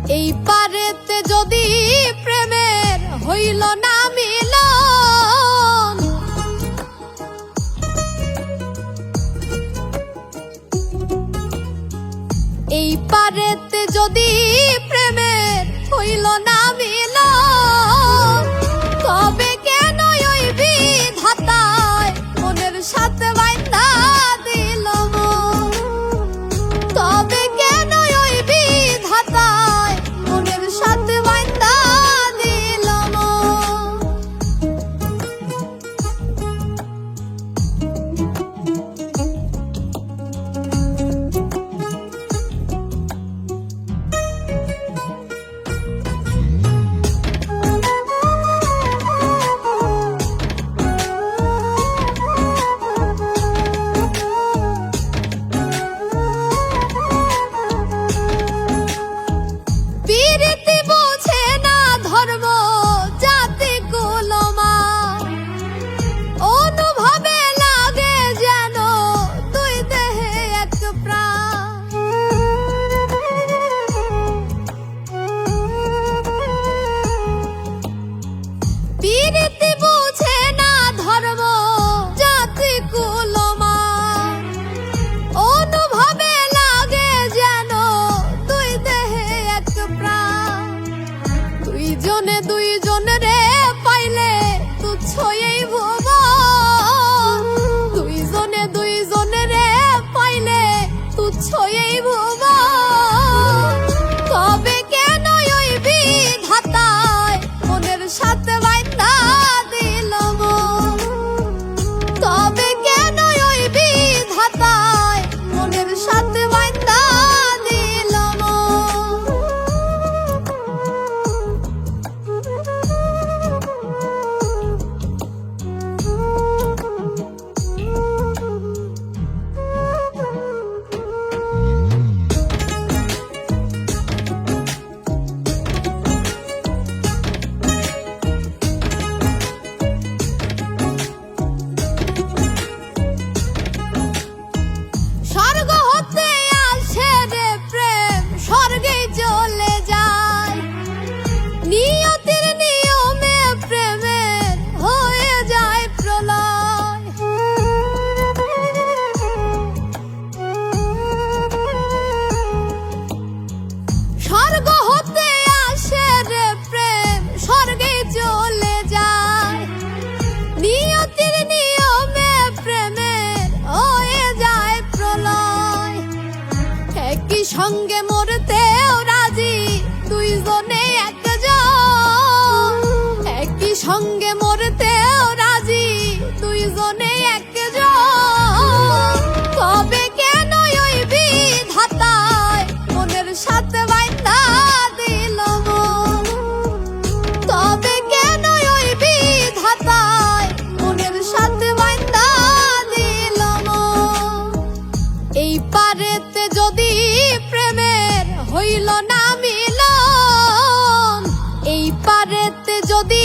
এই পারেতে যদি প্রেমের হইল না মিলন, এই পারেতে যদি প্রেমের হইল না মিলন, তবে কেন ওই বিধাতায় মনের সাথে বাইন্ধা দিল মন? তবে কেন ওই বিধাতায় মনের সাথে বাইন্ধা দিল মন? প্রীতি বোঝে না ধর্ম জাতি কুলমা, অনুভবে লাগে যেন দুই দেহে এক প্রাণ। প্রীতি বোঝে না ধর্ম জাতি কুলমা, অনুভবে লাগে যেন দুই দেহে এক প্রাণ। দুইজনে দুইজনরে পাইলে তুচ্ছ এই ভুবন, দুইজনে দুইজনরে পাইলে তুচ্ছ এই ভুবন। তবে কেন ওই বিধাতায় মনের সাথে বাইন্ধা দিল মন? তবে কেন ওই বিধাতায় মনের সাথে বাইন্ধা দিল মন? স্বর্গ হতে আসে রে প্রেম, স্বর্গেই চলে যায়। নিয়তির নিয়মে প্রেমের হয়ে যায় প্রলয়। স্বর্গ হতে আসে রে প্রেম, স্বর্গেই চলে যায়। নিয়তির নিয়মে প্রেমের হয়ে যায় প্রলয়। একই সঙ্গে মরতেও রাজি দুইজনে একজন, একই সঙ্গে মরতেও রাজি দুইজনে একজন। তবে কেন ওই বিধাতায় মনের সাথে বাইন্ধা দিল মন? তবে কেন ওই বিধাতায় মনের সাথে বাইন্ধা দিল মন? এই পারেতে যদি প্রেমের হইল না মিলন, এই পারেতে যদি